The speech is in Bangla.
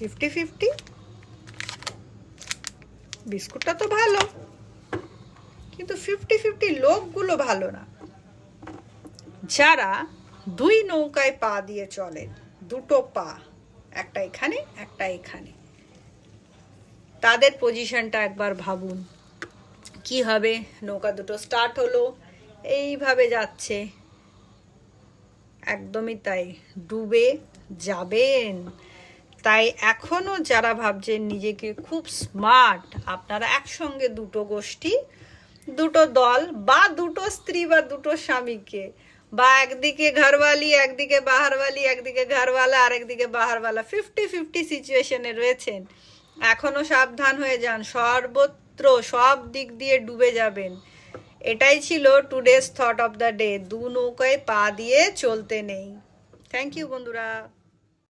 50-50। বিস্কুটটা তো ভালো, কিন্তু 50-50 লোকগুলো ভালো না। যারা দুই নৌকায় পা দিয়ে চলেন, দুটো পা, একটা এখানে একটা এখানে, তাদের পজিশনটা একবার ভাবুন কি হবে। নৌকা দুটো স্টার্ট হলো, এইভাবে যাচ্ছে, একদমই তাই, ডুবে যাবেন। তাই এখনো যারা ভাবছেন নিজেকে খুব স্মার্ট, আপনারা একসঙ্গে দুটো গোষ্ঠী, দুটো দল, বা দুটো স্ত্রী বা দুটো স্বামীকে, বা একদিকে ঘরওয়ালি একদিকে বাহারওয়ালি, একদিকে ঘরওয়ালা আর একদিকে বাহারওয়ালা, 50-50 সিচুয়েশনে রয়েছেন, এখনো সাবধান হয়ে যান, সর্বত্র সব দিক দিয়ে ডুবে যাবেন। এটাই ছিল today's thought of the day. দু নৌকায় পা দিয়ে চলতে নেই। থ্যাংক ইউ বন্ধুরা।